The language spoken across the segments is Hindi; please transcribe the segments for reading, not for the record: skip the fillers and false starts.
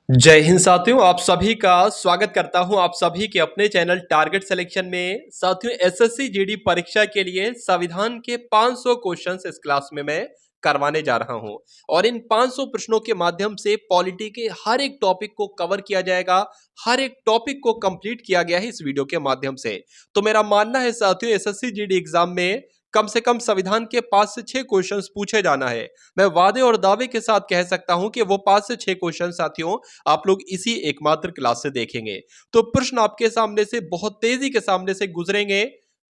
जय हिंद साथियों, आप सभी का स्वागत करता हूं आप सभी के अपने चैनल टारगेट सिलेक्शन में। साथियों, एसएससी जीडी परीक्षा के लिए संविधान के 500 क्वेश्चंस इस क्लास में मैं करवाने जा रहा हूं और इन 500 प्रश्नों के माध्यम से पॉलिटी के हर एक टॉपिक को कवर किया जाएगा। हर एक टॉपिक को कंप्लीट किया गया है इस वीडियो के माध्यम से। तो मेरा मानना है साथियों, एसएससी जीडी एग्जाम में कम से कम संविधान के 5 से 6 क्वेश्चंस पूछे जाना है। मैं वादे और दावे के साथ कह सकता हूं कि वो 5 से 6 क्वेश्चन साथियों आप लोग इसी एकमात्र क्लास से देखेंगे। तो प्रश्न आपके सामने से बहुत तेजी के सामने से गुजरेंगे।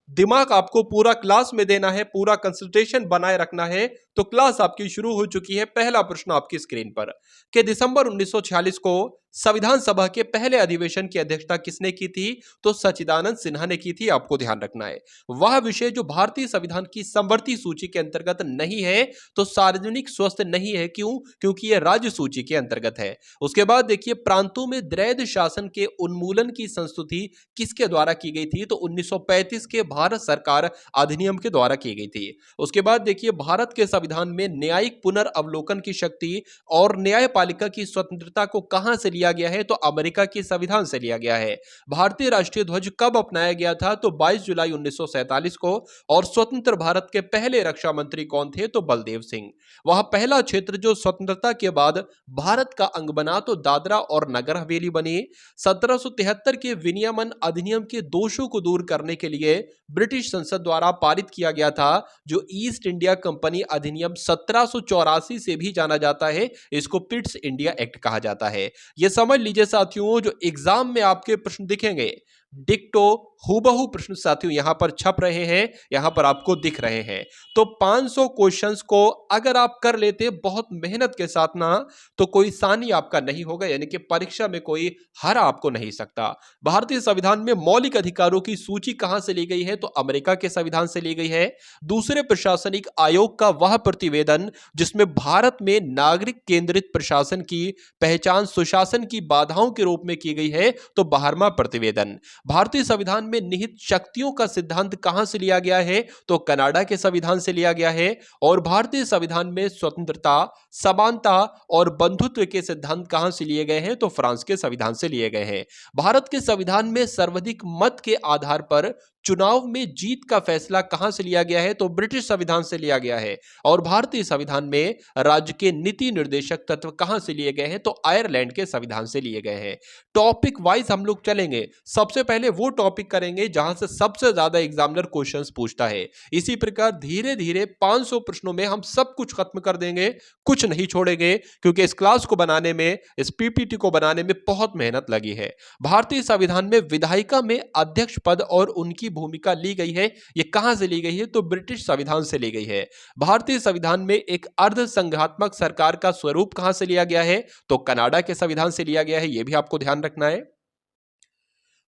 दिमाग आपको पूरा क्लास में देना है, पूरा कंसंट्रेशन बनाए रखना है। तो क्लास आपकी शुरू हो चुकी है। पहला प्रश्न आपकी स्क्रीन पर कि दिसंबर 1946 को संविधान सभा के पहले अधिवेशन की अध्यक्षता किसने की थी? तो सच्चिदानंद सिन्हा ने की थी। आपको ध्यान रखना है वह विषय जो भारतीय संविधान की समवर्ती सूची के अंतर्गत नहीं है, तो सार्वजनिक स्वास्थ्य नहीं है। क्यों? क्योंकि यह राज्य सूची के अंतर्गत है। उसके बाद देखिए, प्रांतों में द्वैध शासन के उन्मूलन की संस्तुति किसके द्वारा की गई थी? तो 1935 के भारत सरकार अधिनियम के द्वारा की गई थी। उसके बाद देखिए, भारत के संविधान में न्यायिक पुनर्वलोकन की शक्ति और न्यायपालिका की स्वतंत्रता को कहां से लिया गया है? तो अमेरिका के संविधान से लिया गया है। भारतीय राष्ट्रीय ध्वज कब अपनाया गया था? तो 22 जुलाई 1947 को। और स्वतंत्र भारत के पहले रक्षा मंत्री कौन थे? तो बलदेव सिंह। वह पहला क्षेत्र जो स्वतंत्रता के बाद भारत का अंग बना तो दादरा और नगर हवेली बनी। 1773 के विनियमन अधिनियम के दोषों को दूर करने के लिए ब्रिटिश संसद द्वारा पारित किया गया था, जो ईस्ट इंडिया कंपनी अधिनियम 1784 से भी जाना जाता है। इसको पिट्स इंडिया एक्ट कहा जाता है। यह समझ लीजिए साथियों, जो एग्जाम में आपके प्रश्न दिखेंगे डिक्टो हूबहू प्रश्न साथियों यहां पर छप रहे हैं, यहां पर आपको दिख रहे हैं। तो 500 क्वेश्चंस को अगर आप कर लेते बहुत मेहनत के साथ ना, तो कोई सानी आपका नहीं होगा, यानी कि परीक्षा में कोई हरा आपको नहीं सकता। भारतीय संविधान में मौलिक अधिकारों की सूची कहां से ली गई है? तो अमेरिका के संविधान से ली गई है। दूसरे प्रशासनिक आयोग का वह प्रतिवेदन जिसमें भारत में नागरिक केंद्रित प्रशासन की पहचान सुशासन की बाधाओं के रूप में की गई है, तो 12वां प्रतिवेदन। भारतीय संविधान में निहित शक्तियों का सिद्धांत कहां से लिया गया है? तो कनाडा के संविधान से लिया गया है। और भारतीय संविधान में स्वतंत्रता, समानता और बंधुत्व के सिद्धांत कहां से लिए गए हैं? तो फ्रांस के संविधान से लिए गए हैं। भारत के संविधान में सर्वाधिक मत के आधार पर चुनाव में जीत का फैसला कहां से लिया गया है? तो ब्रिटिश संविधान से लिया गया है। और भारतीय संविधान में राज्य के नीति निर्देशक तत्व कहां से लिए गए हैं? तो आयरलैंड के संविधान से लिए गए हैं। टॉपिक वाइज हम लोग चलेंगे। सबसे पहले वो टॉपिक करेंगे जहां से सबसे ज्यादा एग्जामिनर क्वेश्चंस पूछता है। इसी प्रकार धीरे धीरे 500 प्रश्नों में हम सब कुछ खत्म कर देंगे, कुछ नहीं छोड़ेंगे, क्योंकि इस क्लास को बनाने में, इस पीपीटी को बनाने में बहुत मेहनत लगी है। भारतीय संविधान में विधायिका में अध्यक्ष पद और उनकी भूमिका ली गई है। ये कहां से ली गई है? तो ब्रिटिश संविधान से ली गई है। भारतीय संविधान में एक अर्ध संघात्मक सरकार का स्वरूप कहां से लिया गया है? तो कनाडा के संविधान से लिया गया है। यह भी आपको ध्यान रखना है।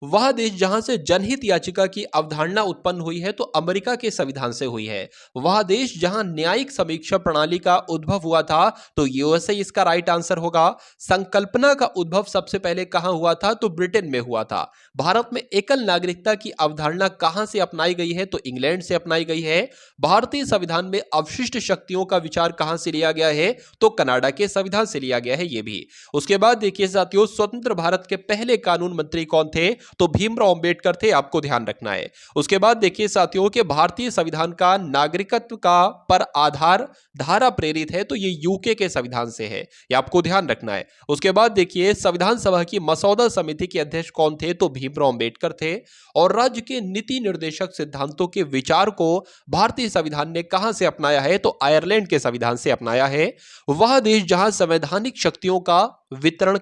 वह देश जहां से जनहित याचिका की अवधारणा उत्पन्न हुई है, तो अमेरिका के संविधान से हुई है। वह देश जहां न्यायिक समीक्षा प्रणाली का उद्भव हुआ था, तो यूएसए इसका राइट आंसर होगा। संकल्पना का उद्भव सबसे पहले कहां हुआ था? तो ब्रिटेन में हुआ था। भारत में एकल नागरिकता की अवधारणा कहां से अपनाई गई है? तो इंग्लैंड से अपनाई गई है। भारतीय संविधान में अवशिष्ट शक्तियों का विचार कहां से लिया गया है? तो कनाडा के संविधान से लिया गया है। यह भी। उसके बाद देखिए साथियों, स्वतंत्र भारत के पहले कानून मंत्री कौन थे? तो भीमराव अंबेडकर थे। आपको ध्यान रखना है। उसके बाद देखिए साथियों के भारतीय संविधान का नागरिकत्व का पर आधार धारा प्रेरित है, तो ये यूके के संविधान से है। ये आपको ध्यान रखना है। उसके बाद देखिए, संविधान सभा की मसौदा समिति के अध्यक्ष कौन थे? तो भीमराव अंबेडकर थे। और राज्य के नीति निर्देशक सिद्धांतों के विचार को भारतीय संविधान ने कहां से अपनाया है? तो आयरलैंड के संविधान से अपनाया है। वह देश जहां संवैधानिक शक्तियों का वितरण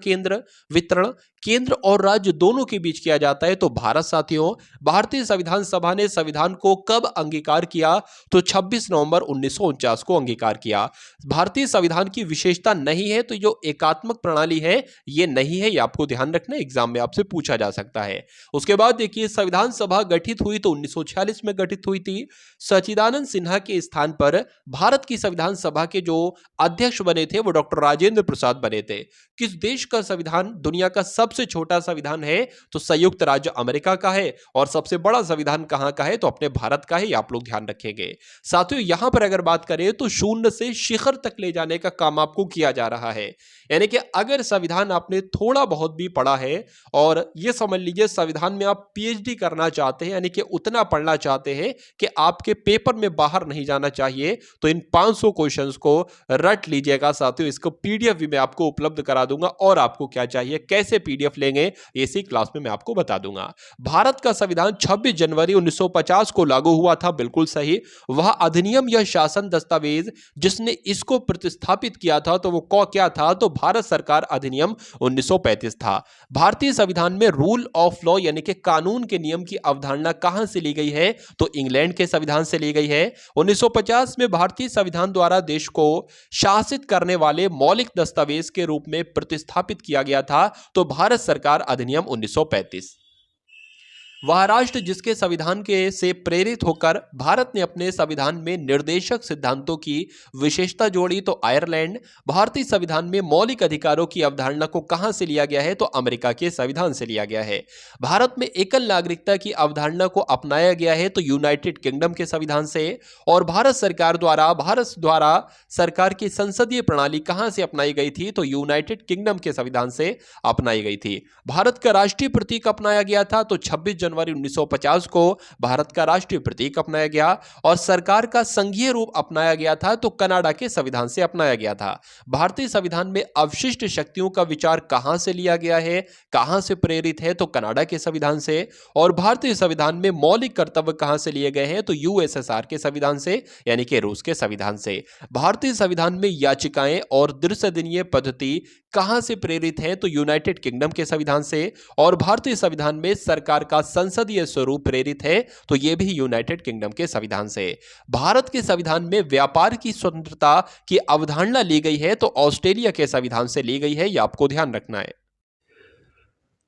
केंद्र और राज्य दोनों के बीच किया जाता है, तो भारत साथियों। भारतीय संविधान सभा ने संविधान को कब अंगीकार किया? तो 26 नवंबर 1949 को अंगीकार किया। भारतीय संविधान की विशेषता नहीं है, तो जो एकात्मक प्रणाली है ये नहीं है। ये आपको ध्यान रखना, एग्जाम में आपसे पूछा जा सकता है। उसके बाद देखिए, संविधान सभा गठित हुई तो 1946 में गठित हुई थी। सच्चिदानंद सिन्हा के स्थान पर भारत की संविधान सभा के जो अध्यक्ष बने थे वो डॉक्टर राजेंद्र प्रसाद बने थे। किस देश का संविधान दुनिया का सबसे छोटा संविधान है? तो संयुक्त राज्य अमेरिका का है। और सबसे बड़ा संविधान कहां का है? तो अपने भारत का है। ये आप लोग ध्यान रखेंगे। साथियों, यहां पर अगर बात करें तो शून्य से शिखर तक ले जाने का काम आपको किया जा रहा है। यानी कि अगर संविधान आपने थोड़ा बहुत भी पढ़ा है और ये समझ लीजिए संविधान में आप पीएचडी करना चाहते हैं, यानी कि उतना पढ़ना चाहते हैं कि आपके पेपर में बाहर नहीं जाना चाहिए, तो इन 500 क्वेश्चंस को रट लीजिएगा साथियों। इसको पीडीएफ भी मैं आपको उपलब्ध करा दूंगा। और आपको क्या चाहिए, कैसे पीडीएफ लेंगे, इसी क्लास में मैं आपको बता दूंगा। भारत का संविधान 26 जनवरी 1950 को लागू हुआ था, बिल्कुल सही। वह अधिनियम या शासन दस्तावेज जिसने इसको प्रतिस्थापित किया था तो वो क्या था? तो भारत सरकार अधिनियम 1935 था। भारतीय संविधान में रूल ऑफ लॉ यानी कि कानून के नियम की अवधारणा कहां से ली गई है? तो इंग्लैंड के संविधान से ली गई है। 1950 में भारतीय संविधान द्वारा देश को शासित करने वाले मौलिक दस्तावेज के रूप में प्रतिस्थापित किया गया था, तो भारत सरकार अधिनियम 1935। वह राष्ट्र जिसके संविधान के से प्रेरित होकर भारत ने अपने संविधान में निर्देशक सिद्धांतों की विशेषता जोड़ी, तो आयरलैंड। भारतीय संविधान में मौलिक अधिकारों की अवधारणा को कहां से लिया गया है? तो अमेरिका के संविधान से लिया गया है। भारत में एकल नागरिकता की अवधारणा को अपनाया गया है, तो यूनाइटेड किंगडम के संविधान से। और भारत द्वारा सरकार की संसदीय प्रणाली कहां से अपनाई गई थी? तो यूनाइटेड किंगडम के संविधान से अपनाई गई थी। भारत का राष्ट्रीय प्रतीक अपनाया गया था, तो 26 जनवरी 1950 को भारत का राष्ट्रीय प्रतीक अपनाया गया। और सरकार का संघीय रूप अपनाया गया था, तो कनाडा के संविधान से अपनाया गया था। भारतीय संविधान में अवशिष्ट शक्तियों का विचार कहां से लिया गया है, कहां से प्रेरित है? तो कनाडा के संविधान से। और भारतीय संविधान में मौलिक कर्तव्य कहां से लिए गए हैं? तो यूएसएसआर के संविधान से, यानी कि रूस के संविधान से। भारतीय संविधान में याचिकाएं और द्विसदनीय पद्धति कहां से प्रेरित है? तो यूनाइटेड किंगडम के संविधान से। और भारतीय संविधान में सरकार का संसदीय स्वरूप प्रेरित है, तो यह भी यूनाइटेड किंगडम के संविधान से। भारत के संविधान में व्यापार की स्वतंत्रता की अवधारणा ली गई है, तो ऑस्ट्रेलिया के संविधान से ली गई है। यह आपको ध्यान रखना है।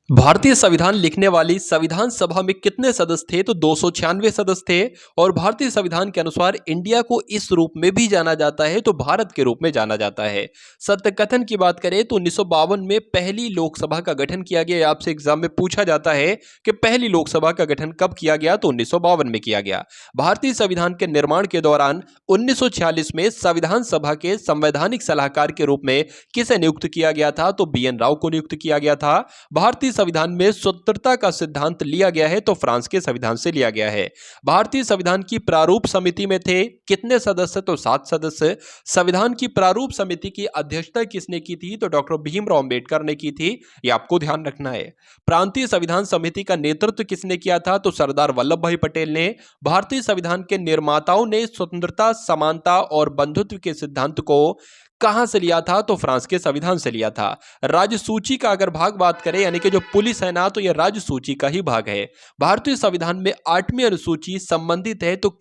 भारतीय संविधान लिखने वाली संविधान सभा में कितने सदस्य थे? तो 296 सदस्य थे। और भारतीय संविधान के अनुसार इंडिया को इस रूप में भी जाना जाता है, तो भारत के रूप में जाना जाता है। सत्य कथन की बात करें तो 1952 में पहली लोकसभा का गठन किया गया। आपसे एग्जाम में पूछा जाता है कि पहली लोकसभा का गठन कब किया गया? तो 1952 में किया गया। भारतीय संविधान के निर्माण के दौरान 1946 में संविधान सभा के संवैधानिक सलाहकार के रूप में किसे नियुक्त किया गया था? तो बीएन राव को नियुक्त किया गया था। भारतीय संविधान में स्वतंत्रता का सिद्धांत लिया गया है, तो फ्रांस के संविधान से लिया गया है। भारतीय संविधान की प्रारूप समिति में थे कितने सदस्य? तो 7 सदस्य। संविधान की प्रारूप समिति की अध्यक्षता किसने की थी? तो डॉक्टर भीमराव अंबेडकर ने की थी। यह आपको ध्यान रखना है। प्रांतीय संविधान समिति का नेतृत्व किसने किया था? तो सरदार वल्लभ भाई पटेल ने। भारतीय संविधान के निर्माताओं ने स्वतंत्रता, समानता और बंधुत्व के सिद्धांत को कहां से लिया था? तो फ्रांस के संविधान से लिया था। राज्य सूची का अगर भाग बात करें, यानी कि जो पुलिस है ना, तो यह राज्य सूची का ही भाग है। भारतीय संविधान में 8वीं अनुसूची संबंधित है, तो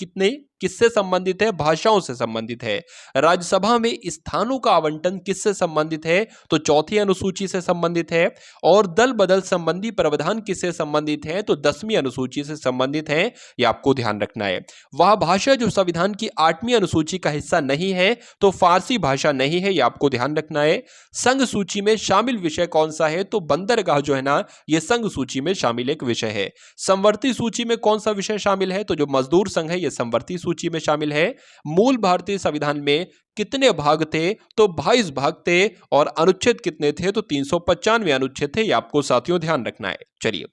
किससे संबंधित है? भाषाओं से संबंधित है। राज्यसभा में स्थानों का आवंटन किससे संबंधित है? तो 4वीं अनुसूची से संबंधित है। और दल बदल संबंधी प्रावधान किससे संबंधित है? तो 10वीं अनुसूची से संबंधित है। यह आपको ध्यान रखना है। वह भाषा जो संविधान की 8वीं अनुसूची का हिस्सा नहीं है, तो फारसी भाषा नहीं है। यह आपको ध्यान रखना है। संघ सूची में शामिल विषय कौन सा है? तो बंदरगाह जो है ना, यह संघ सूची में शामिल एक विषय है। संवर्ती सूची में कौन सा विषय शामिल है? तो जो मजदूर संघ है, यह संवर्ती सूची में शामिल है। मूल भारतीय संविधान में कितने भाग थे? तो 22 भाग थे। और अनुच्छेद कितने थे? तो 395 अनुच्छेद थे। ये आपको साथियों ध्यान रखना है। चलिए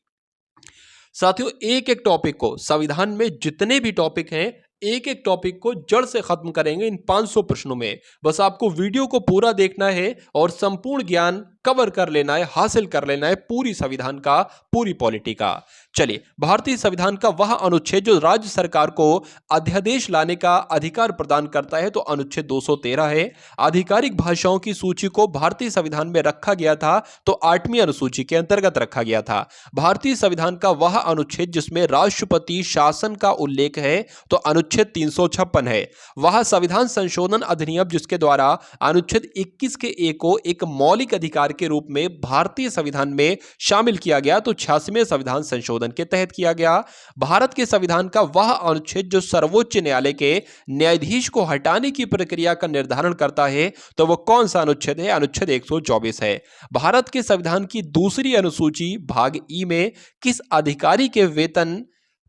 साथियों, एक एक टॉपिक को, संविधान में जितने भी टॉपिक हैं, एक एक टॉपिक को जड़ से खत्म करेंगे इन 500 प्रश्नों में। बस आपको वीडियो को पूरा देखना है और संपूर्ण ज्ञान कवर कर लेना है, हासिल कर लेना है पूरी संविधान का, पूरी पॉलिटी का। चलिए, भारतीय संविधान का वह अनुच्छेद जो राज्य सरकार को अध्यादेश लाने का अधिकार प्रदान करता है, तो अनुच्छेद 213 है। आधिकारिक भाषाओं की सूची को भारतीय संविधान में रखा गया था, तो 8वीं अनुसूची के अंतर्गत रखा गया था। भारतीय संविधान का वह अनुच्छेद जिसमें राष्ट्रपति शासन का उल्लेख है, तो अनुच्छेद 356 है। वह संविधान संशोधन अधिनियम जिसके द्वारा अनुच्छेद 21 के ए को एक मौलिक अधिकार के रूप में भारतीय संविधान में शामिल किया गया? तो 86वें संविधान संशोधन के तहत किया गया। भारत के संविधान का वह अनुच्छेद जो सर्वोच्च न्यायालय के न्यायाधीश को हटाने की प्रक्रिया का निर्धारण करता है, तो वह कौन सा अनुच्छेद है? अनुच्छेद 124 है। भारत के संविधान की दूसरी अनुसूची भाग ई में किस अधिकारी के वेतन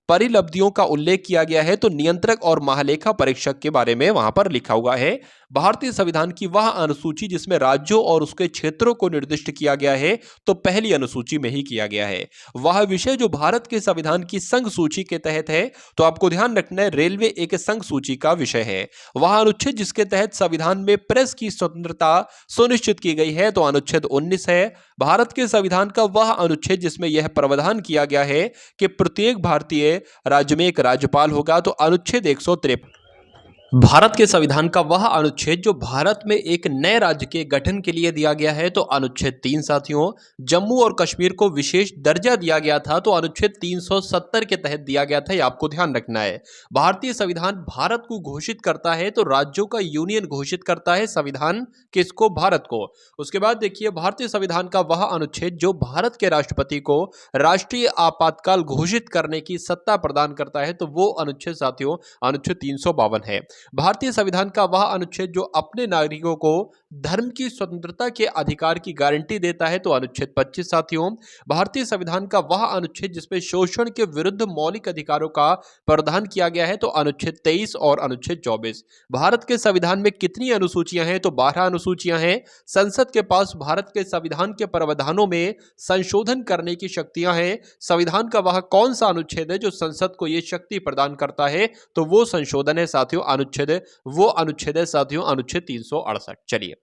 परिलब्धियों का उल्लेख किया गया है? तो नियंत्रक और महालेखा परीक्षक के बारे में वहां पर लिखा हुआ है। भारतीय संविधान की वह अनुसूची जिसमें राज्यों और उसके क्षेत्रों को निर्दिष्ट किया गया है, तो पहली अनुसूची में ही किया गया है। वह विषय जो भारत के संविधान की संघ सूची के तहत है, तो आपको ध्यान रखना है रेलवे एक संघ सूची का विषय है। वह अनुच्छेद जिसके तहत संविधान में प्रेस की स्वतंत्रता सुनिश्चित की गई है, तो अनुच्छेद 19 है। भारत के संविधान का वह अनुच्छेद जिसमें यह प्रावधान किया गया है कि प्रत्येक भारतीय राज्य में एक राज्यपाल होगा, तो अनुच्छेद 153। भारत के संविधान का वह अनुच्छेद जो भारत में एक नए राज्य के गठन के लिए दिया गया है, तो अनुच्छेद 3 साथियों। जम्मू और कश्मीर को विशेष दर्जा दिया गया था, तो अनुच्छेद 370 के तहत दिया गया था, ये आपको ध्यान रखना है। भारतीय संविधान भारत को घोषित करता है, तो राज्यों का यूनियन घोषित करता है संविधान किसको? भारत को। उसके बाद देखिए भारतीय संविधान का वह अनुच्छेद जो भारत के राष्ट्रपति को राष्ट्रीय आपातकाल घोषित करने की सत्ता प्रदान करता है, तो वो अनुच्छेद साथियों अनुच्छेद 352 है। भारतीय संविधान का वह अनुच्छेद जो अपने नागरिकों को धर्म की स्वतंत्रता के अधिकार की गारंटी देता है, तो अनुच्छेद 25 साथियों। भारतीय संविधान का वह अनुच्छेद जिसमें शोषण के विरुद्ध मौलिक अधिकारों का प्रावधान किया गया है, तो अनुच्छेद 23 और अनुच्छेद 24। भारत के संविधान में कितनी अनुसूचियां हैं? तो 12 अनुसूचियां हैं। संसद के पास भारत के संविधान के प्रावधानों में संशोधन करने की शक्तियां हैं। संविधान का वह कौन सा अनुच्छेद है जो संसद को यह शक्ति प्रदान करता है? तो वो संशोधन है साथियों अनुच्छेद है साथियों अनुच्छेद 368। चलिए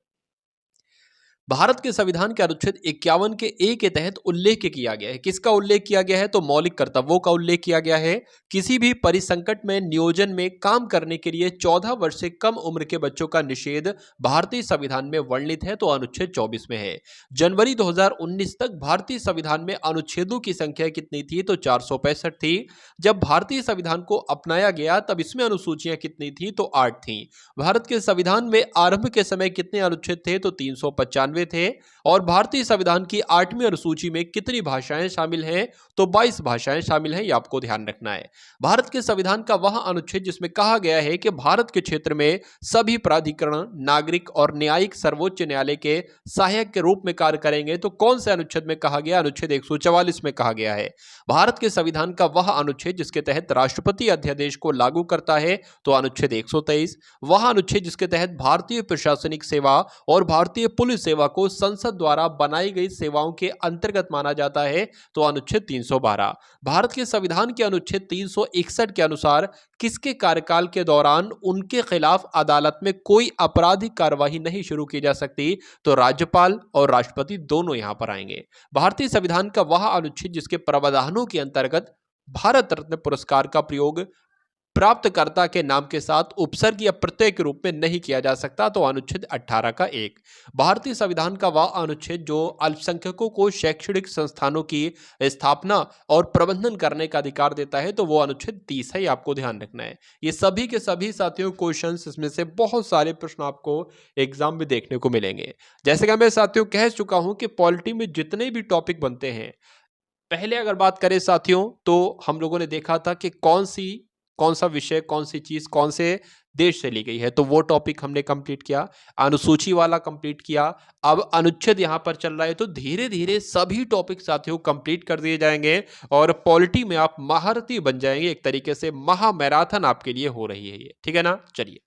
भारत के संविधान के अनुच्छेद 51 के ए के तहत उल्लेख किया गया है। किसका उल्लेख किया गया है? तो मौलिक कर्तव्यों का उल्लेख किया गया है। किसी भी परिसंकट में नियोजन में काम करने के लिए 14 वर्ष से कम उम्र के बच्चों का निषेध भारतीय संविधान में वर्णित है, तो अनुच्छेद 24 में है। जनवरी 2019 तक भारतीय संविधान में अनुच्छेदों की संख्या कितनी थी? तो 465 थी। जब भारतीय संविधान को अपनाया गया तब इसमें अनुसूचियां कितनी थी? तो 8 थी। भारत के संविधान में आरंभ के समय कितने अनुच्छेद थे? तो 395 थे। और भारतीय संविधान की 8वीं अनुसूची में कितनी भाषाएं शामिल हैं? तो 22 भाषाएं शामिल हैं, ये आपको ध्यान रखना है। भारत के संविधान का वह अनुच्छेद जिसमें कहा गया है कि भारत के क्षेत्र में सभी प्राधिकरण नागरिक और न्यायिक सर्वोच्च न्यायालय के सहायक के रूप में कार्य करेंगे, तो कौन से अनुच्छेद में कहा गया? अनुच्छेद 144 में कहा गया है। भारत के संविधान का वह अनुच्छेद जिसके तहत राष्ट्रपति अध्यादेश को लागू करता है, तो अनुच्छेद 123। वह अनुच्छेद जिसके तहत भारतीय प्रशासनिक सेवा और भारतीय पुलिस सेवा को संसद द्वारा बनाई गई सेवाओं के अंतर्गत माना जाता है, तो अनुच्छेद 312। भारत के संविधान के अनुच्छेद 361 के अनुसार किसके कार्यकाल के दौरान उनके खिलाफ अदालत में कोई आपराधिक कार्यवाही नहीं शुरू की जा सकती? तो राज्यपाल और राष्ट्रपति दोनों यहां पर आएंगे। भारतीय संविधान का वह अनुच्छेद जिसके प्रावधानों के अंतर्गत भारत रत्न पुरस्कार का प्रयोग प्राप्तकर्ता के नाम के साथ उपसर्ग या प्रत्यय के रूप में नहीं किया जा सकता, तो अनुच्छेद 18 का 1। भारतीय संविधान का वह अनुच्छेद जो अल्पसंख्यकों को शैक्षणिक संस्थानों की स्थापना और प्रबंधन करने का अधिकार देता है, तो वो अनुच्छेद 30 है, ये आपको ध्यान रखना है। ये सभी के सभी साथियों क्वेश्चंस, इसमें से बहुत सारे प्रश्न आपको एग्जाम में देखने को मिलेंगे। जैसे कि मैं साथियों कह चुका हूं कि पॉलिटी में जितने भी टॉपिक बनते हैं, पहले अगर बात करें साथियों तो हम लोगों ने देखा था कि कौन सा विषय, कौन सी चीज, कौन से देश से ली गई है, तो वो टॉपिक हमने कंप्लीट किया, अनुसूची वाला कंप्लीट किया। अब अनुच्छेद यहां पर चल रहा है, तो धीरे धीरे सभी टॉपिक साथियों कंप्लीट कर दिए जाएंगे और पॉलिटी में आप महारथी बन जाएंगे। एक तरीके से महा मैराथन आपके लिए हो रही है ये, ठीक है ना। चलिए,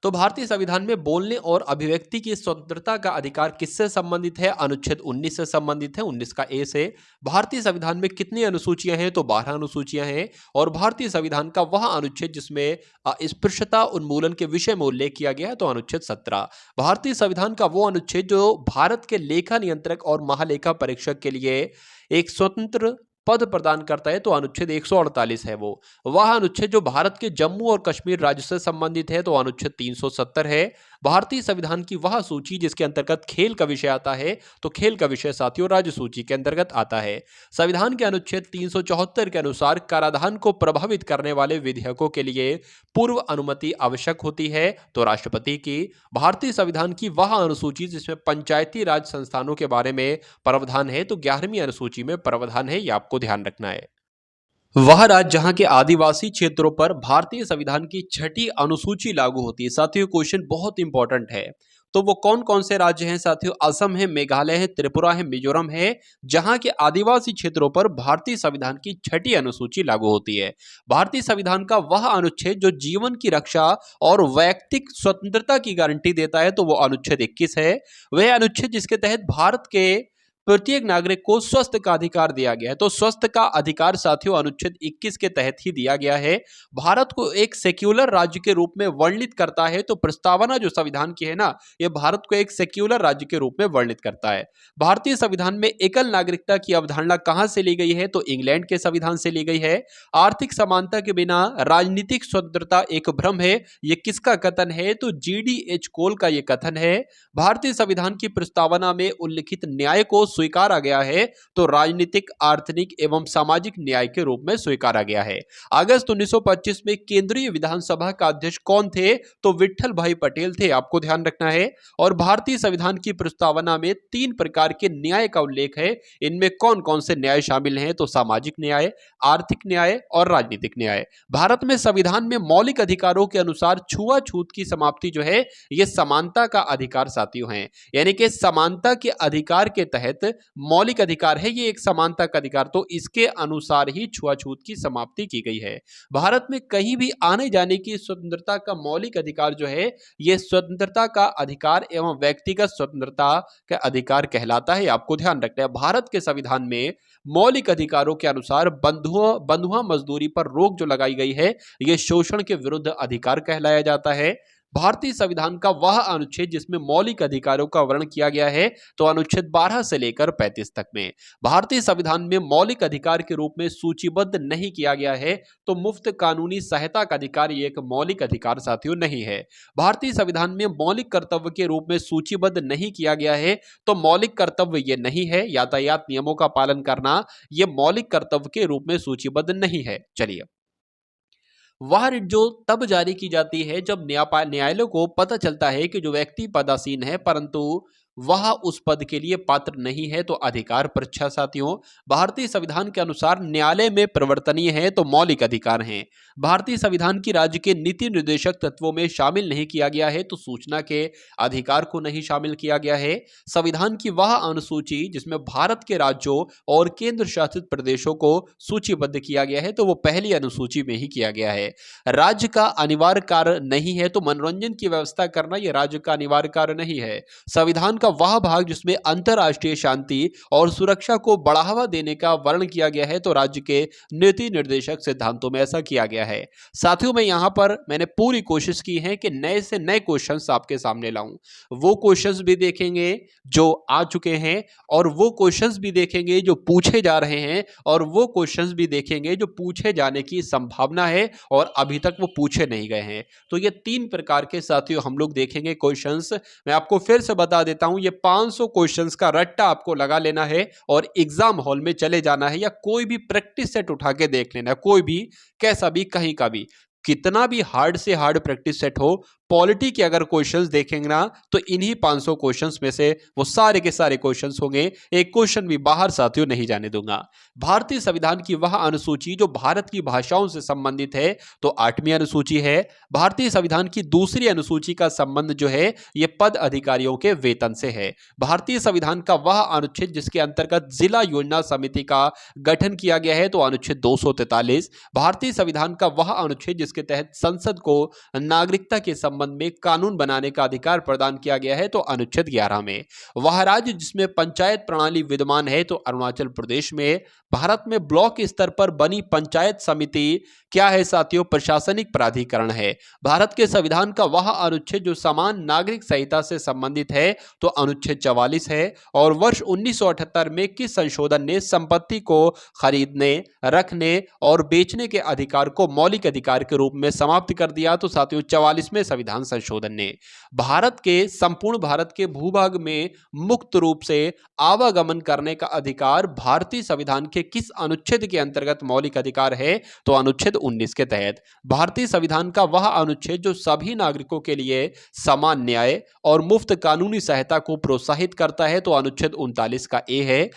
तो भारतीय संविधान में बोलने और अभिव्यक्ति की स्वतंत्रता का अधिकार किससे संबंधित है? अनुच्छेद 19 से संबंधित है, 19 का ए से। भारतीय संविधान में कितनी अनुसूचियां हैं? तो 12 अनुसूचियां हैं। और भारतीय संविधान का वह अनुच्छेद जिसमें अस्पृश्यता उन्मूलन के विषय में उल्लेख किया गया है, तो अनुच्छेद 17। भारतीय संविधान का वो अनुच्छेद जो भारत के लेखा नियंत्रक और महालेखा परीक्षक के लिए एक स्वतंत्र पद प्रदान करता है, तो अनुच्छेद 148 है वो। वह अनुच्छेद जो भारत के जम्मू और कश्मीर राज्य से संबंधित है, तो अनुच्छेद 370 है। भारतीय संविधान की वह सूची जिसके अंतर्गत खेल का विषय आता है, तो खेल का विषय साथियों राज्य सूची के अंतर्गत आता है। संविधान के अनुच्छेद 374 के अनुसार कराधान को प्रभावित करने वाले विधेयकों के लिए पूर्व अनुमति आवश्यक होती है, तो राष्ट्रपति की। भारतीय संविधान की वह अनुसूची जिसमें पंचायती राज संस्थानों के बारे में प्रावधान है, तो 11वीं अनुसूची में प्रावधान है, यह आपको ध्यान रखना है। वह राज्य जहां के आदिवासी क्षेत्रों पर भारतीय संविधान की 6ठी अनुसूची लागू होती है। साथियों क्वेश्चन बहुत इंपॉर्टेंट है, तो वो कौन कौन से राज्य हैं साथियों? असम है, मेघालय है, त्रिपुरा है, मिजोरम है, जहां के आदिवासी क्षेत्रों पर भारतीय संविधान की 6ठी अनुसूची लागू होती है। भारतीय संविधान का वह अनुच्छेद जो जीवन की रक्षा और वैयक्तिक स्वतंत्रता की गारंटी देता है, तो वो अनुच्छेद 21 है। वह अनुच्छेद जिसके तहत भारत के प्रत्येक नागरिक को स्वास्थ्य का अधिकार दिया गया है, तो स्वास्थ्य का अधिकार साथियों अनुच्छेद 21 के तहत ही दिया गया है। भारत को एक सेक्युलर राज्य के रूप में वर्णित करता है, तो प्रस्तावना जो संविधान की है ना, यह भारत को एक सेक्युलर राज्य के रूप में वर्णित करता है। भारतीय संविधान में एकल नागरिकता की अवधारणा कहां से ली गई है? तो इंग्लैंड के संविधान से ली गई है। आर्थिक समानता के बिना राजनीतिक स्वतंत्रता एक भ्रम है, यह किसका कथन है? तो GDH कोल का यह कथन है। भारतीय संविधान की प्रस्तावना में उल्लिखित न्याय को स्वीकारा गया है, तो राजनीतिक, आर्थिक एवं सामाजिक न्याय के रूप में स्वीकारा गया है। अगस्त 1925 में केंद्रीय विधानसभा का अध्यक्ष कौन थे? तो विट्ठल भाई पटेल थे, आपको ध्यान रखना है। और भारतीय संविधान की प्रस्तावना में 3 प्रकार के न्याय का उल्लेख है। इनमें कौन कौन से न्याय शामिल हैं? तो सामाजिक न्याय, आर्थिक न्याय और राजनीतिक न्याय। भारत में संविधान में मौलिक अधिकारों के अनुसार छुआछूत की समाप्ति जो है, यह समानता का अधिकार साथियों है। यानी कि समानता के अधिकार के तहत मौलिक अधिकार है, ये एक समानता का अधिकार, तो इसके अनुसार ही छुआछूत की समाप्ति की गई है। भारत में कहीं भी आने जाने की स्वतंत्रता का मौलिक अधिकार जो है, यह स्वतंत्रता का अधिकार एवं व्यक्तिगत स्वतंत्रता का अधिकार कहलाता है, आपको ध्यान रखना है। भारत के संविधान में मौलिक अधिकारों के अनुसार बंधुआ मजदूरी पर रोक जो लगाई गई है, यह शोषण के विरुद्ध अधिकार कहलाया जाता है। भारतीय संविधान का वह अनुच्छेद जिसमें मौलिक अधिकारों का वर्णन किया गया है, तो अनुच्छेद 12 से लेकर 35 तक में। भारतीय संविधान में मौलिक अधिकार के रूप में सूचीबद्ध नहीं किया गया है, तो मुफ्त कानूनी सहायता का अधिकार ये एक मौलिक अधिकार साथियों नहीं है। भारतीय संविधान में मौलिक कर्तव्य के रूप में सूचीबद्ध नहीं किया गया है, तो मौलिक कर्तव्य ये नहीं है। यातायात नियमों का पालन करना यह मौलिक कर्तव्य के रूप में सूचीबद्ध नहीं है। चलिए, वह रिट जो तब जारी की जाती है जब न्यायालय को पता चलता है कि जो व्यक्ति पदासीन है परंतु वह उस पद के लिए पात्र नहीं है, तो अधिकार परीक्षा साथियों। भारतीय संविधान के अनुसार न्यायालय में परिवर्तनीय है, तो मौलिक अधिकार हैं। भारतीय संविधान की राज्य के नीति निर्देशक तत्वों में शामिल नहीं किया गया है, तो सूचना के अधिकार को नहीं शामिल किया गया है। संविधान की वह अनुसूची जिसमें भारत के राज्यों और केंद्र शासित प्रदेशों को सूचीबद्ध किया गया है, तो वो पहली अनुसूची में ही किया गया है। राज्य का अनिवार्य कार्य नहीं है, तो मनोरंजन की व्यवस्था करना यह राज्य का अनिवार्य कार्य नहीं है। संविधान का वह भाग जिसमें अंतरराष्ट्रीय शांति और सुरक्षा को बढ़ावा देने का वर्णन किया गया है, तो राज्य के नीति निर्देशक सिद्धांतों में ऐसा किया गया है। साथियों में यहां पर मैंने पूरी कोशिश की है कि नए से नए क्वेश्चंस आपके सामने लाऊं। वो क्वेश्चंस भी देखेंगे जो आ चुके हैं, और वो क्वेश्चंस भी देखेंगे जो पूछे जा रहे हैं, और वो क्वेश्चंस भी देखेंगे जो पूछे जाने की संभावना है और अभी तक वो पूछे नहीं गए हैं। तो ये 3 प्रकार के साथियों हम लोग देखेंगे क्वेश्चंस। मैं आपको फिर से बता देता हूं, ये 500 क्वेश्चंस का रट्टा आपको लगा लेना है और एग्जाम हॉल में चले जाना है, या कोई भी प्रैक्टिस सेट उठा के देख लेना है, कोई भी, कैसा भी, कहीं का भी, कितना भी हार्ड से हार्ड प्रैक्टिस सेट हो, पॉलिटी के अगर क्वेश्चंस देखेंगे ना, तो इन्हीं 500 क्वेश्चंस में से वो सारे के सारे क्वेश्चंस होंगे। एक क्वेश्चन भी बाहर साथियों नहीं जाने दूंगा। भारतीय संविधान की वह अनुसूची जो भारत की भाषाओं से संबंधित है, तो 8वीं अनुसूची है। भारतीय संविधान की दूसरी अनुसूची का संबंध जो है, ये पद अधिकारियों के वेतन से है। भारतीय संविधान का वह अनुच्छेद जिसके अंतर्गत जिला योजना समिति का गठन किया गया है, तो अनुच्छेद 243। भारतीय संविधान का वह अनुच्छेद जिसके तहत संसद को नागरिकता के संबंध में कानून बनाने का अधिकार प्रदान किया गया है, तो अनुच्छेद 11 में। वह राज्य जिसमें पंचायत प्रणाली विद्यमान है, तो अरुणाचल प्रदेश में। भारत में ब्लॉक स्तर पर बनी पंचायत समिति क्या है साथियों? प्रशासनिक प्राधिकरण है। भारत के संविधान का वह अनुच्छेद जो समान नागरिक संहिता से संबंधित है, तो अनुच्छेद 44 है। और वर्ष 1978 में किस संशोधन ने संपत्ति को खरीदने, रखने और बेचने के अधिकार को मौलिक अधिकार के रूप में समाप्त कर दिया। तो साथियों 44वें संविधान संशोधन ने संपूर्ण भारत के भूभाग में मुक्त रूप से आवागमन करने का अधिकार भारतीय संविधान के किस अनुच्छेद के अंतर्गत मौलिक अधिकार है? तो अनुच्छेद 19 के तहत। भारतीय संविधान का वह अनुच्छेद जो सभी नागरिकों के लिए समान न्याय और मुफ्त कानूनी सहायता को प्रोत्साहित करता है, तो अनुच्छेद 39 का ए है।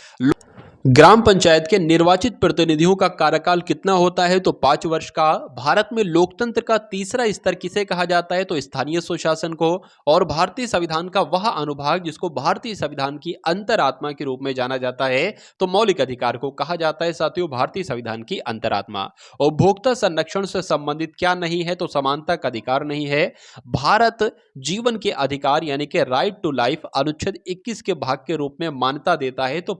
ग्राम पंचायत के निर्वाचित प्रतिनिधियों का कार्यकाल कितना होता है? तो 5 वर्ष का। भारत में लोकतंत्र का तीसरा स्तर किसे कहा जाता है? तो स्थानीय स्वशासन को। और भारतीय संविधान का वह अनुभाग जिसको भारतीय संविधान की अंतरात्मा के रूप में जाना जाता है, तो मौलिक अधिकार को कहा जाता है साथियों भारतीय संविधान की अंतरात्मा। उपभोक्ता संरक्षण से संबंधित क्या नहीं है? तो समानता का अधिकार नहीं है। भारत जीवन के अधिकार यानी कि राइट टू लाइफ अनुच्छेद 21 के भाग के रूप में मान्यता देता है, तो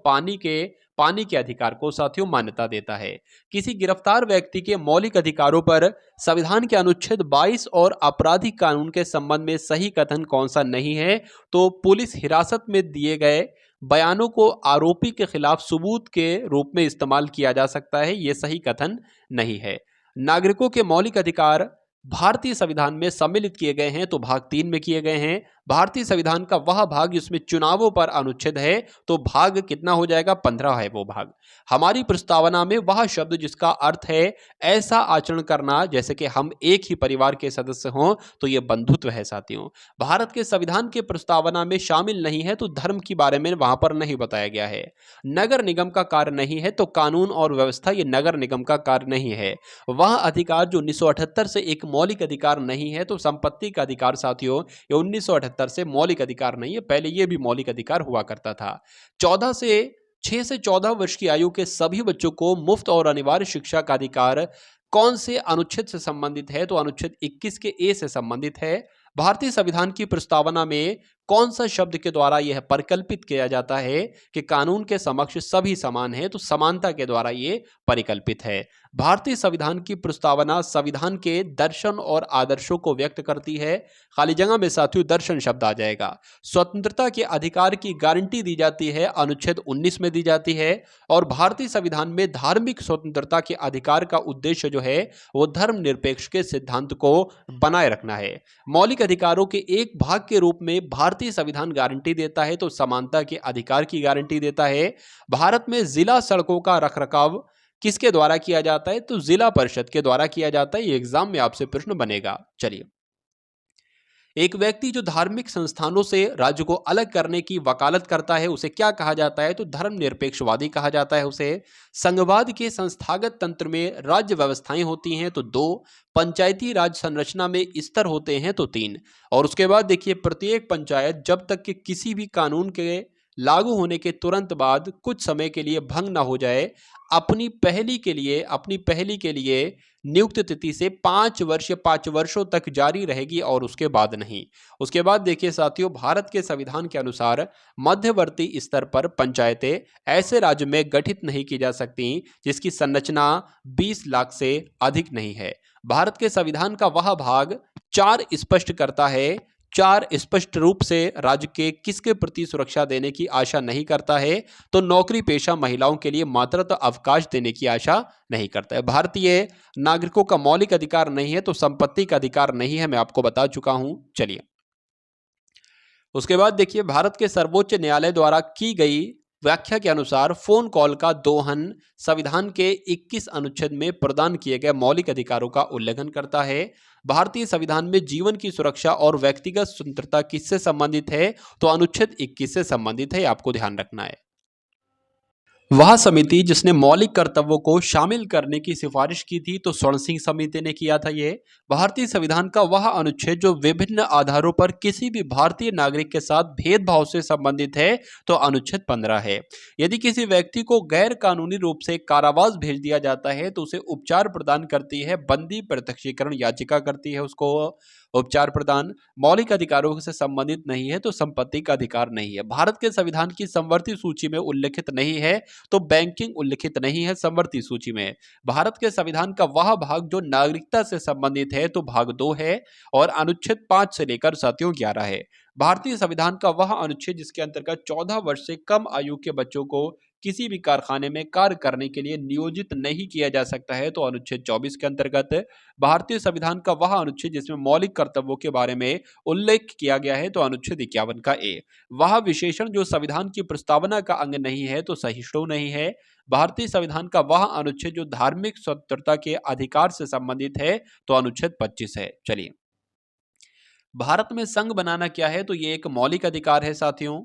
पानी के अधिकार को साथियों मान्यता देता है। किसी गिरफ्तार व्यक्ति के मौलिक अधिकारों पर संविधान के अनुच्छेद 22 और आपराधिक कानून के संबंध में सही कथन कौन सा नहीं है? तो पुलिस हिरासत में दिए गए बयानों को आरोपी के खिलाफ सबूत के रूप में इस्तेमाल किया जा सकता है, यह सही कथन नहीं है। नागरिकों के मौलिक अधिकार भारतीय संविधान में सम्मिलित किए गए हैं, तो भाग 3 में किए गए हैं। भारतीय संविधान का वह भाग जिसमें चुनावों पर अनुच्छेद है, तो भाग कितना हो जाएगा? 15 है वो भाग। हमारी प्रस्तावना में वह शब्द जिसका अर्थ है ऐसा आचरण करना जैसे कि हम एक ही परिवार के सदस्य हों, तो यह बंधुत्व है साथियों। भारत के संविधान के प्रस्तावना में शामिल नहीं है, तो धर्म के बारे में वहां पर नहीं बताया गया है। नगर निगम का कार्य नहीं है, तो कानून और व्यवस्था ये नगर निगम का कार्य नहीं है। वह अधिकार जो 1978 से एक मौलिक अधिकार नहीं है, तो संपत्ति का अधिकार साथियों ये 1978 से मौलिक अधिकार नहीं है, पहले ये भी मौलिक अधिकार हुआ करता था। 6 से 14 वर्ष की आयु के सभी बच्चों को मुफ्त और अनिवार्य शिक्षा का अधिकार कौन से अनुच्छेद से संबंधित है? तो अनुच्छेद 21 के ए से संबंधित है। भारतीय संविधान की प्रस्तावना में कौन सा शब्द के द्वारा यह परिकल्पित किया जाता है कि कानून के समक्ष सभी समान हैं? तो समानता के द्वारा यह परिकल्पित है। भारतीय संविधान की प्रस्तावना संविधान के दर्शन और आदर्शों को व्यक्त करती है। खाली जगह में साथियों दर्शन शब्द आ जाएगा। स्वतंत्रता के अधिकार की गारंटी दी जाती है, अनुच्छेद 19 में दी जाती है। और भारतीय संविधान में धार्मिक स्वतंत्रता के अधिकार का उद्देश्य जो है वो धर्मनिरपेक्ष के सिद्धांत को बनाए रखना है। मौलिक अधिकारों के एक भाग के रूप में भारतीय संविधान गारंटी देता है, तो समानता के अधिकार की गारंटी देता है। भारत में जिला सड़कों का रखरखाव किसके द्वारा किया जाता है? तो जिला परिषद के द्वारा किया जाता है। ये एग्जाम में आपसे प्रश्न बनेगा। चलिए, एक व्यक्ति जो धार्मिक संस्थानों से राज्य को अलग करने की वकालत करता है उसे क्या कहा जाता है? तो धर्मनिरपेक्षवादी कहा जाता है उसे। संघवाद के संस्थागत तंत्र में राज्य व्यवस्थाएं होती हैं, तो 2। पंचायती राज संरचना में स्तर होते हैं, तो 3। और उसके बाद देखिए, प्रत्येक पंचायत जब तक कि किसी भी कानून के लागू होने के तुरंत बाद कुछ समय के लिए भंग ना हो जाए, अपनी पहली के लिए नियुक्त तिथि से 5 वर्षों तक जारी रहेगी और उसके बाद नहीं। उसके बाद देखिए साथियों, भारत के संविधान के अनुसार मध्यवर्ती स्तर पर पंचायतें ऐसे राज्य में गठित नहीं की जा सकती जिसकी संरचना 20 लाख से अधिक नहीं है। भारत के संविधान का वह भाग 4 स्पष्ट करता है, 4 स्पष्ट रूप से राज्य के किसके प्रति सुरक्षा देने की आशा नहीं करता है? तो नौकरी पेशा महिलाओं के लिए मातृत्व अवकाश देने की आशा नहीं करता है। भारतीय नागरिकों का मौलिक अधिकार नहीं है, तो संपत्ति का अधिकार नहीं है, मैं आपको बता चुका हूं। चलिए, उसके बाद देखिए, भारत के सर्वोच्च न्यायालय द्वारा की गई व्याख्या के अनुसार फोन कॉल का दोहन संविधान के 21 अनुच्छेद में प्रदान किए गए मौलिक अधिकारों का उल्लंघन करता है। भारतीय संविधान में जीवन की सुरक्षा और व्यक्तिगत स्वतंत्रता किससे संबंधित है? तो अनुच्छेद 21 से संबंधित है, आपको ध्यान रखना है। वह समिति जिसने मौलिक कर्तव्यों को शामिल करने की सिफारिश की थी, तो स्वर्ण सिंह समिति ने किया था। ये भारतीय संविधान का वह अनुच्छेद जो विभिन्न आधारों पर किसी भी भारतीय नागरिक के साथ भेदभाव से संबंधित है, तो अनुच्छेद 15 है। यदि किसी व्यक्ति को गैर कानूनी रूप से कारावास भेज दिया जाता है, तो उसे उपचार प्रदान करती है, बंदी प्रत्यक्षीकरण याचिका करती है उसको उपचार प्रदान। मौलिक अधिकारों से संबंधित नहीं है, तो संपत्ति का अधिकार नहीं है। भारत के संविधान की समवर्ती सूची में उल्लिखित नहीं है, तो बैंकिंग उल्लिखित नहीं है समवर्ती सूची में। भारत के संविधान का वह भाग जो नागरिकता से संबंधित है, तो भाग 2 है और अनुच्छेद 5 से लेकर साथियों 11 है। भारतीय संविधान का वह अनुच्छेद जिसके अंतर्गत 14 वर्ष से कम आयु के बच्चों को किसी भी कारखाने में कार्य करने के लिए नियोजित नहीं किया जा सकता है, तो अनुच्छेद 24 के अंतर्गत। भारतीय संविधान का वह अनुच्छेद जिसमें मौलिक कर्तव्यों के बारे में उल्लेख किया गया है, तो अनुच्छेद 51 का ए। वह विशेषण जो संविधान की प्रस्तावना का अंग नहीं है, तो सहिष्णु नहीं है। भारतीय संविधान का वह अनुच्छेद जो धार्मिक स्वतंत्रता के अधिकार से संबंधित है, तो अनुच्छेद 25 है। चलिए, भारत में संघ बनाना क्या है, तो ये एक मौलिक अधिकार है साथियों।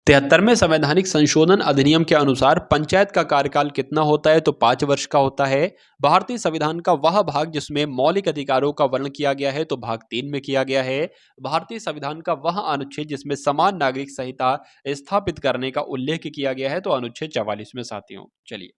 73वें संवैधानिक संशोधन अधिनियम के अनुसार पंचायत का कार्यकाल कितना होता है, तो 5 वर्ष का होता है। भारतीय संविधान का वह भाग जिसमें मौलिक अधिकारों का वर्णन किया गया है, तो भाग 3 में किया गया है। भारतीय संविधान का वह अनुच्छेद जिसमें समान नागरिक संहिता स्थापित करने का उल्लेख किया गया है, तो अनुच्छेद 44 में साथियों। चलिए,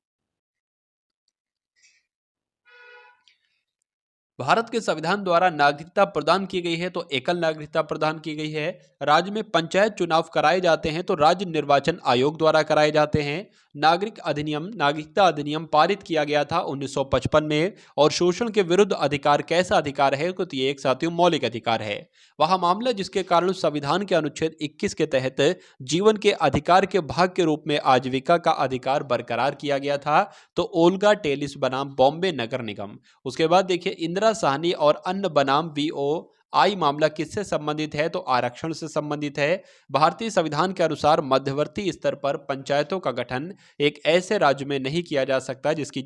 भारत के संविधान द्वारा नागरिकता प्रदान की गई है, तो एकल नागरिकता प्रदान की गई है। राज्य में पंचायत चुनाव कराए जाते हैं, तो राज्य निर्वाचन आयोग द्वारा कराए जाते हैं। नागरिकता अधिनियम पारित किया गया था 1955 में। और शोषण के विरुद्ध अधिकार कैसा अधिकार है, तो ये एक साथियों मौलिक अधिकार है। वह मामला जिसके कारण संविधान के अनुच्छेद 21 के तहत जीवन के अधिकार के भाग के रूप में आजीविका का अधिकार बरकरार किया गया था, तो ओल्गा टेलिस बनाम बॉम्बे नगर निगम। उसके बाद देखिए, इंदिरा साहनी और अन्य बनाम VOI मामला किससे संबंधित है, तो आरक्षण से संबंधित है। भारतीय संविधान के अनुसार मध्यवर्ती स्तर पर पंचायतों का गठन एक ऐसे राज्य में नहीं किया जा सकता जिसकी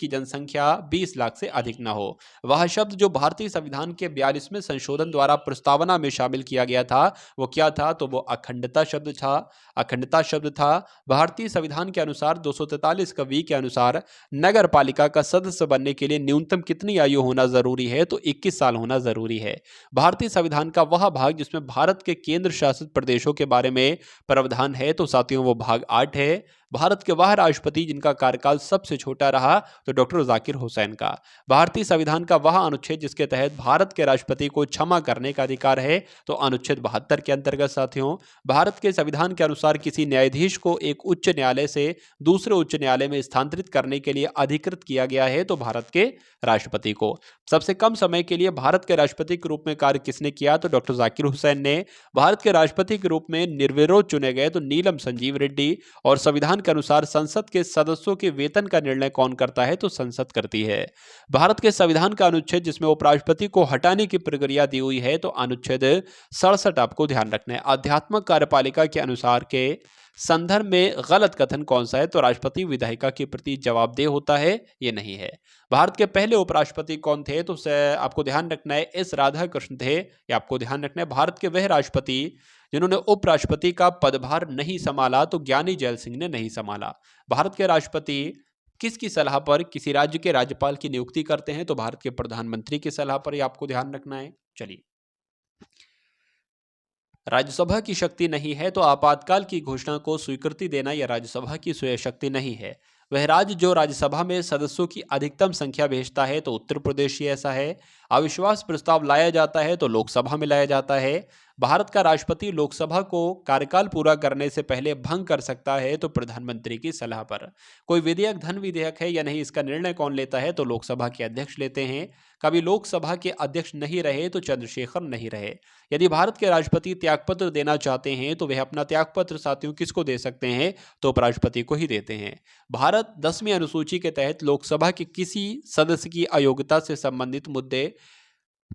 जनसंख्या 20 लाख से अधिक न हो। वह शब्द जो भारतीय संविधान के 42वें संशोधन द्वारा प्रस्तावना में शामिल किया गया था, वो क्या था, तो वो अखंडता शब्द था। भारतीय संविधान के अनुसार 243 का वी के अनुसार नगर पालिका का सदस्य बनने के लिए न्यूनतम कितनी आयु होना जरूरी है, तो 21 साल होना जरूरी है। भारतीय संविधान का वह भाग जिसमें भारत के केंद्र शासित प्रदेशों के बारे में प्रावधान है, तो साथियों वो भाग 8 है। भारत के वह राष्ट्रपति जिनका कार्यकाल सबसे छोटा रहा, तो डॉक्टर जाकिर हुसैन का। भारतीय संविधान का वह अनुच्छेद जिसके तहत भारत के राष्ट्रपति को क्षमा करने का अधिकार है, तो अनुच्छेद 72 के अंतर्गत साथियों। भारत के संविधान के अनुसार किसी न्यायाधीश को एक उच्च न्यायालय से दूसरे उच्च न्यायालय में स्थानांतरित करने के लिए अधिकृत किया गया है, तो भारत के राष्ट्रपति को। सबसे कम समय के लिए भारत के राष्ट्रपति के रूप में कार्य किसने किया, तो डॉक्टर जाकिर हुसैन ने। भारत के राष्ट्रपति के रूप में निर्विरोध चुने गए, तो नीलम संजीव रेड्डी। और संविधान के अनुसार संसद के सदस्यों के वेतन का निर्णय कौन करता है, तो संसद करती है। भारत के संविधान का अनुच्छेद जिसमें उपराष्ट्रपति को हटाने की प्रक्रिया दी हुई है, तो अनुच्छेद 67 आपको ध्यान रखना है। आध्यात्मिक कार्यपालिका के अनुसार के संदर्भ में गलत कथन कौन सा है, तो राष्ट्रपति विधायिका के प्रति जवाबदेह होता है, ये नहीं है। भारत के पहले उपराष्ट्रपति कौन थे, तो आपको ध्यान रखना है एस राधाकृष्ण थे। ये आपको ध्यान रखना है। भारत के वह राष्ट्रपति जिन्होंने उपराष्ट्रपति का पदभार नहीं संभाला, तो ज्ञानी जैल सिंह ने नहीं संभाला। भारत के राष्ट्रपति किसकी सलाह पर किसी राज्य के राज्यपाल की नियुक्ति करते हैं, तो भारत के प्रधानमंत्री की सलाह पर, ये आपको ध्यान रखना है। चलिए, राज्यसभा की शक्ति नहीं है, तो आपातकाल की घोषणा को स्वीकृति देना यह राज्यसभा की स्वयं शक्ति नहीं है। वह राज्य जो राज्यसभा में सदस्यों की अधिकतम संख्या भेजता है, तो उत्तर प्रदेश ही ऐसा है। अविश्वास प्रस्ताव लाया जाता है, तो लोकसभा में लाया जाता है। भारत का राष्ट्रपति लोकसभा को कार्यकाल पूरा करने से पहले भंग कर सकता है, तो प्रधानमंत्री की सलाह पर। कोई विधेयक धन विधेयक है या नहीं, इसका निर्णय कौन लेता है, तो लोकसभा के अध्यक्ष लेते हैं। कभी लोकसभा के अध्यक्ष नहीं रहे, तो चंद्रशेखर नहीं रहे। यदि भारत के राष्ट्रपति त्यागपत्र देना चाहते हैं, तो वह अपना त्यागपत्र साथियों किसको दे सकते हैं, तो उपराष्ट्रपति को ही देते हैं। भारत 10वीं अनुसूची के तहत लोकसभा के किसी सदस्य की अयोग्यता से संबंधित मुद्दे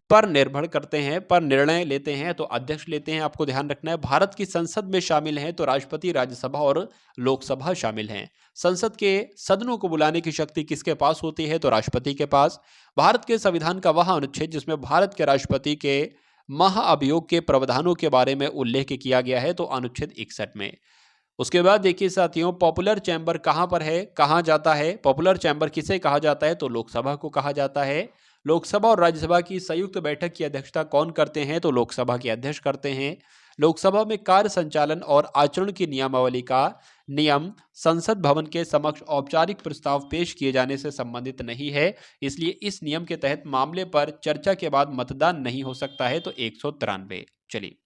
पर निर्णय लेते हैं, तो अध्यक्ष लेते हैं। आपको ध्यान रखना है। भारत की संसद में शामिल हैं, तो राष्ट्रपति, राज्यसभा और लोकसभा शामिल हैं। संसद के सदनों को बुलाने की शक्ति किसके पास होती है, तो राष्ट्रपति के पास। भारत के संविधान का वह अनुच्छेद जिसमें भारत के राष्ट्रपति के महाअभियोग के प्रावधानों के बारे में उल्लेख किया गया है, तो अनुच्छेद 61 में। उसके बाद देखिए साथियों, पॉपुलर चैम्बर कहां पर है, कहां जाता है। पॉपुलर चैम्बर किसे कहा जाता है, तो लोकसभा को कहा जाता है। लोकसभा और राज्यसभा की संयुक्त बैठक की अध्यक्षता कौन करते हैं, तो लोकसभा के अध्यक्ष करते हैं। लोकसभा में कार्य संचालन और आचरण की नियमावली का नियम संसद भवन के समक्ष औपचारिक प्रस्ताव पेश किए जाने से संबंधित नहीं है, इसलिए इस नियम के तहत मामले पर चर्चा के बाद मतदान नहीं हो सकता है, तो 193। चलिए,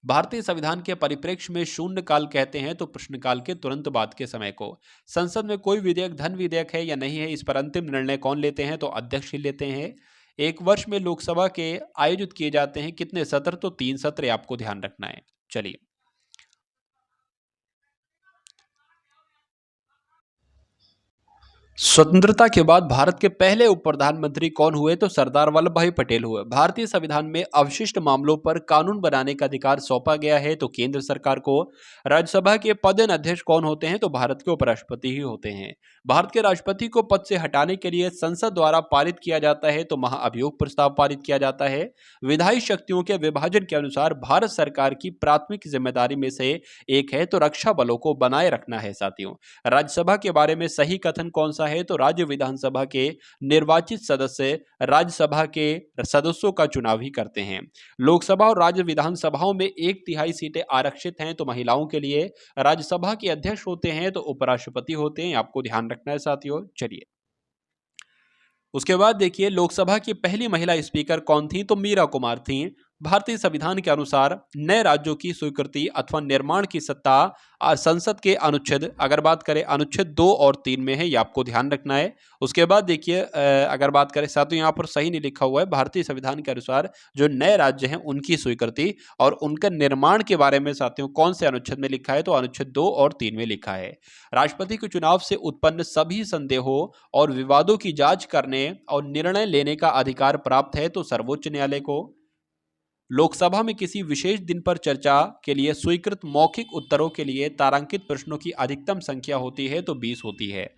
भारतीय संविधान के परिप्रेक्ष्य में शून्य काल कहते हैं, तो प्रश्नकाल के तुरंत बाद के समय को। संसद में कोई विधेयक धन विधेयक है या नहीं है, इस पर अंतिम निर्णय कौन लेते हैं, तो अध्यक्ष ही लेते हैं। एक वर्ष में लोकसभा के आयोजित किए जाते हैं कितने सत्र? तो 3 सत्र, आपको ध्यान रखना है। चलिए, स्वतंत्रता के बाद भारत के पहले उप प्रधानमंत्री कौन हुए? तो सरदार वल्लभ भाई पटेल हुए। भारतीय संविधान में अवशिष्ट मामलों पर कानून बनाने का अधिकार सौंपा गया है तो केंद्र सरकार को। राज्यसभा के पदेन अध्यक्ष कौन होते हैं? तो भारत के उपराष्ट्रपति ही होते हैं। भारत के राष्ट्रपति को पद से हटाने के लिए संसद द्वारा पारित किया जाता है तो महाअभियोग प्रस्ताव पारित किया जाता है। विधायी शक्तियों के विभाजन के अनुसार भारत सरकार की प्राथमिक जिम्मेदारी में से एक है तो रक्षा बलों को बनाए रखना है। साथियों, राज्यसभा के बारे में सही कथन कौन सा है? तो राज्य विधानसभा के निर्वाचित सदस्य राज्यसभा के सदस्यों का चुनाव ही करते हैं। लोकसभा और राज्य विधानसभाओं में 1/3 सीटें आरक्षित हैं तो महिलाओं के लिए राज्यसभा के अध्यक्ष होते हैं तो उपराष्ट्रपति होते हैं। आपको ध्यान रखना है साथियों। चलिए, उसके बाद देखिए, लोकसभा की पहली महिला स्पीकर कौन थी? तो मीरा कुमार थी। भारतीय संविधान के अनुसार नए राज्यों की स्वीकृति अथवा निर्माण की सत्ता संसद के अनुच्छेद, अगर बात करें अनुच्छेद 2 और 3 में है, ये आपको ध्यान रखना है। उसके बाद देखिए, अगर बात करें, साथियों यहाँ पर सही नहीं लिखा हुआ है, भारतीय संविधान के अनुसार जो नए राज्य हैं उनकी स्वीकृति और उनका निर्माण के बारे में साथियों कौन से अनुच्छेद में लिखा है? तो अनुच्छेद 2 और 3 में लिखा है। राष्ट्रपति के चुनाव से उत्पन्न सभी संदेहों और विवादों की जांच करने और निर्णय लेने का अधिकार प्राप्त है तो सर्वोच्च न्यायालय को। लोकसभा में किसी विशेष दिन पर चर्चा के लिए स्वीकृत मौखिक उत्तरों के लिए तारांकित प्रश्नों की अधिकतम संख्या होती है तो 20 होती है।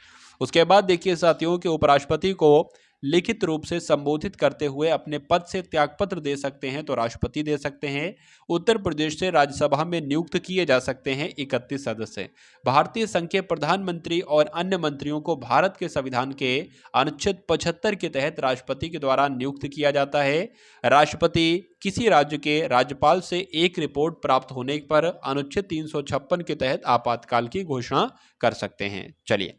उसके बाद देखिए साथियों कि उपराष्ट्रपति को लिखित रूप से संबोधित करते हुए अपने पद से त्यागपत्र दे सकते हैं तो राष्ट्रपति दे सकते हैं। उत्तर प्रदेश से राज्यसभा में नियुक्त किए जा सकते हैं 31 सदस्य। भारतीय संघ के प्रधानमंत्री और अन्य मंत्रियों को भारत के संविधान के अनुच्छेद 75 के तहत राष्ट्रपति के द्वारा नियुक्त किया जाता है। राष्ट्रपति किसी राज्य के राज्यपाल से एक रिपोर्ट प्राप्त होने पर अनुच्छेद 356 के तहत आपातकाल की घोषणा कर सकते हैं। चलिए,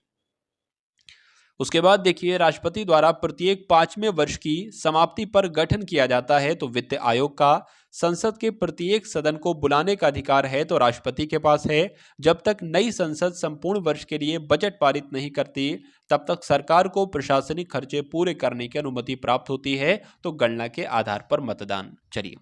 उसके बाद देखिए, राष्ट्रपति द्वारा प्रत्येक 5वें वर्ष की समाप्ति पर गठन किया जाता है तो वित्त आयोग का। संसद के प्रत्येक सदन को बुलाने का अधिकार है तो राष्ट्रपति के पास है। जब तक नई संसद संपूर्ण वर्ष के लिए बजट पारित नहीं करती तब तक सरकार को प्रशासनिक खर्चे पूरे करने की अनुमति प्राप्त होती है तो गणना के आधार पर मतदान। चलिए,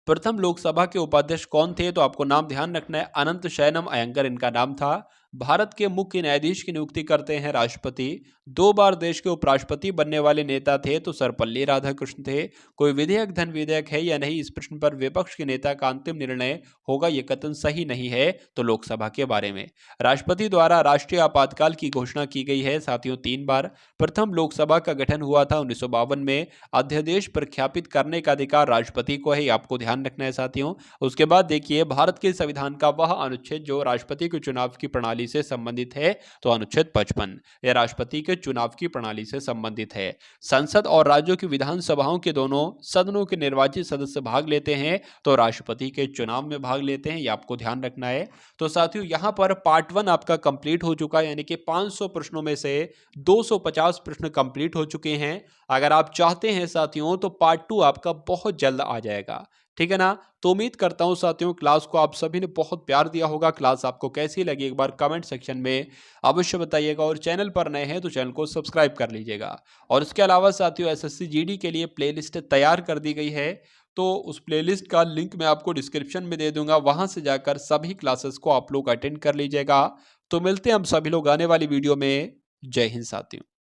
प्रथम लोकसभा के उपाध्यक्ष कौन थे? तो आपको नाम ध्यान रखना है, अनंत शयनम अयंगर इनका नाम था। भारत के मुख्य न्यायाधीश की नियुक्ति करते हैं राष्ट्रपति। 2 बार देश के उपराष्ट्रपति बनने वाले नेता थे तो सर्वपल्ली राधाकृष्ण थे। कोई विधेयक धन विधेयक है या नहीं, इस प्रश्न पर विपक्ष के नेता का अंतिम निर्णय होगा, ये कथन सही नहीं है तो लोकसभा के बारे में। राष्ट्रपति द्वारा राष्ट्रीय आपातकाल की घोषणा की गई है साथियों 3 बार। प्रथम लोकसभा का गठन हुआ था 1952 में। अध्यादेश प्रख्यापित करने का अधिकार राष्ट्रपति को है, आपको ध्यान रखना है साथियों। उसके बाद देखिए, भारत के संविधान का वह अनुच्छेद जो राष्ट्रपति के चुनाव की प्रणाली से संबंधित है तो अनुच्छेद 55 यह राष्ट्रपति के चुनाव की प्रणाली से संबंधित है। संसद और राज्यों की विधानसभाओं के दोनों सदनों के निर्वाचित सदस्य भाग लेते हैं तो राष्ट्रपति के चुनाव में भाग लेते हैं, ये आपको ध्यान रखना है। तो साथियों यहां पर पार्ट 1 आपका कंप्लीट हो चुका है, यानी कि 500 प्रश्नों में से 250 प्रश्न कंप्लीट हो चुके हैं। अगर आप चाहते हैं साथियों तो पार्ट 2 आपका बहुत जल्द आ जाएगा, ठीक है ना। तो उम्मीद करता हूं साथियों क्लास को आप सभी ने बहुत प्यार दिया होगा। क्लास आपको कैसी लगी एक बार कमेंट सेक्शन में अवश्य बताइएगा और चैनल पर नए हैं तो चैनल को सब्सक्राइब कर लीजिएगा। और इसके अलावा साथियों एसएससी जीडी के लिए प्लेलिस्ट तैयार कर दी गई है तो उस प्लेलिस्ट का लिंक मैं आपको डिस्क्रिप्शन में दे दूंगा, वहां से जाकर सभी क्लासेस को आप लोग अटेंड कर लीजिएगा। तो मिलते हैं हम सभी लोग आने वाली वीडियो में। जय हिंद साथियों।